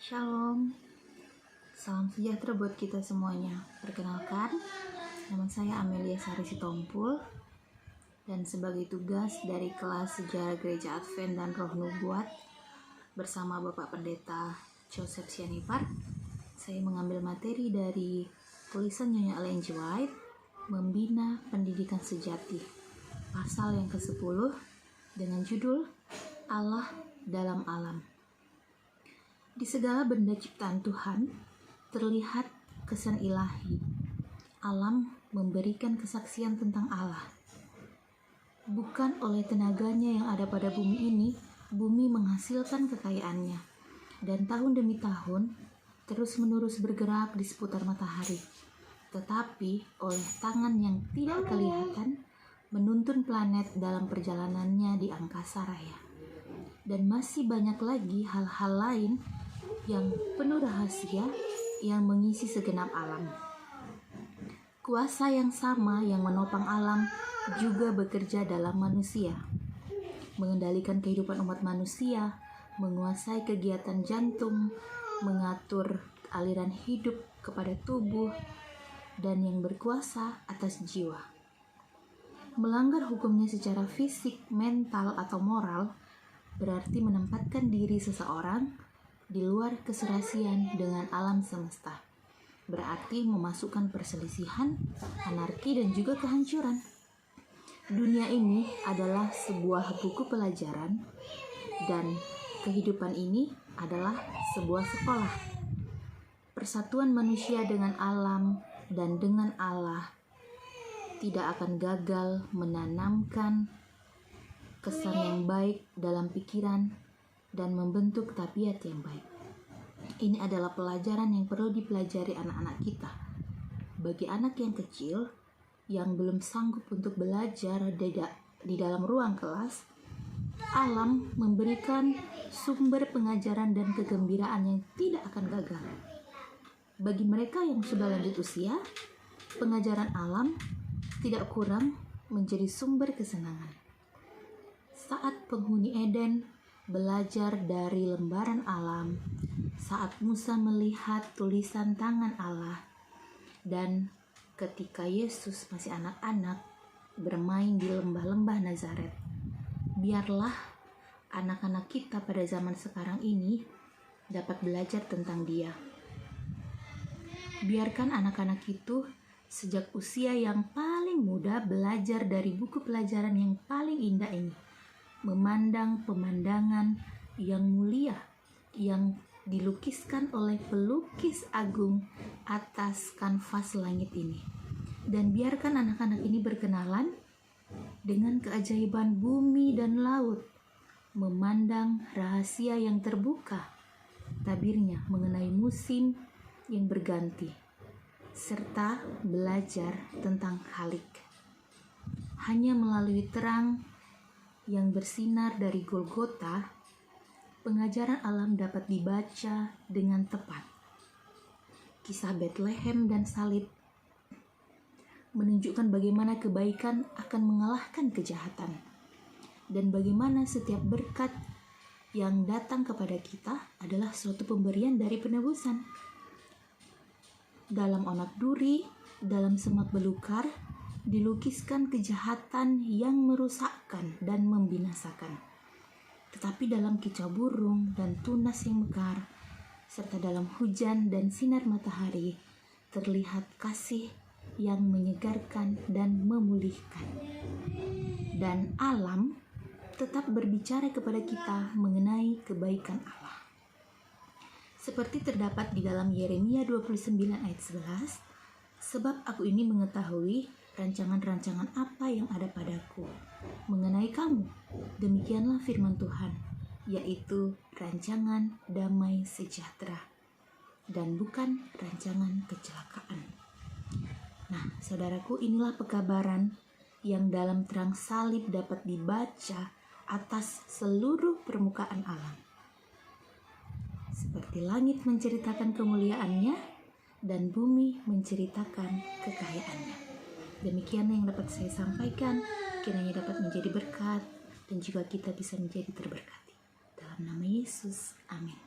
Shalom, salam sejahtera buat kita semuanya. Perkenalkan, nama saya Amelia Sari Sitompul, dan sebagai tugas dari kelas Sejarah Gereja Advent dan Roh Nubuat bersama Bapak Pendeta Joseph Sianipar, saya mengambil materi dari tulisan Nyonya Ellen G. White, Membina Pendidikan Sejati, pasal yang ke-10 dengan judul Allah dalam Alam. Di segala benda ciptaan Tuhan, terlihat kesan ilahi. Alam memberikan kesaksian tentang Allah. Bukan oleh tenaganya yang ada pada bumi ini, bumi menghasilkan kekayaannya. Dan tahun demi tahun, terus-menerus bergerak di seputar matahari. Tetapi oleh tangan yang tidak kelihatan, menuntun planet dalam perjalanannya di angkasa raya. Dan masih banyak lagi hal-hal lain yang penuh rahasia yang mengisi segenap alam. Kuasa yang sama yang menopang alam juga bekerja dalam manusia, mengendalikan kehidupan umat manusia, menguasai kegiatan jantung, mengatur aliran hidup kepada tubuh, dan yang berkuasa atas jiwa. Melanggar hukumnya secara fisik, mental, atau moral berarti menempatkan diri seseorang di luar keserasian dengan alam semesta. Berarti memasukkan perselisihan, anarki, dan juga kehancuran. Dunia ini adalah sebuah buku pelajaran, dan kehidupan ini adalah sebuah sekolah. Persatuan manusia dengan alam dan dengan Allah tidak akan gagal menanamkan kesan yang baik dalam pikiran dan membentuk tabiat yang baik. Ini adalah pelajaran yang perlu dipelajari anak-anak kita. Bagi anak yang kecil yang belum sanggup untuk belajar di dalam ruang kelas, alam memberikan sumber pengajaran dan kegembiraan yang tidak akan gagal. Bagi mereka yang sudah lanjut usia, pengajaran alam tidak kurang menjadi sumber kesenangan. Saat penghuni Eden belajar dari lembaran alam, saat Musa melihat tulisan tangan Allah, dan ketika Yesus masih anak-anak bermain di lembah-lembah Nazaret. Biarlah anak-anak kita pada zaman sekarang ini dapat belajar tentang Dia. Biarkan anak-anak itu sejak usia yang paling muda belajar dari buku pelajaran yang paling indah ini, memandang pemandangan yang mulia yang dilukiskan oleh pelukis agung atas kanvas langit ini. Dan biarkan anak-anak ini berkenalan dengan keajaiban bumi dan laut, memandang rahasia yang terbuka, tabirnya mengenai musim yang berganti, serta belajar tentang Khalik. Hanya melalui terang yang bersinar dari Golgota, pengajaran alam dapat dibaca dengan tepat. Kisah Betlehem dan salib menunjukkan bagaimana kebaikan akan mengalahkan kejahatan, dan bagaimana setiap berkat yang datang kepada kita adalah suatu pemberian dari penebusan. Dalam onak duri, dalam semak belukar, dilukiskan kejahatan yang merusakkan dan membinasakan. Tetapi dalam kicau burung dan tunas yang mekar, serta dalam hujan dan sinar matahari, terlihat kasih yang menyegarkan dan memulihkan. Dan alam tetap berbicara kepada kita mengenai kebaikan Allah. Seperti terdapat di dalam Yeremia 29 ayat 11, sebab aku ini mengetahui rancangan-rancangan apa yang ada padaku mengenai kamu, demikianlah firman Tuhan, yaitu rancangan damai sejahtera dan bukan rancangan kecelakaan. Nah, saudaraku, inilah pekabaran yang dalam terang salib dapat dibaca atas seluruh permukaan alam. Seperti langit menceritakan kemuliaannya dan bumi menceritakan kekayaannya. Demikian yang dapat saya sampaikan, kiranya dapat menjadi berkat dan juga kita bisa menjadi terberkati. Dalam nama Yesus, amin.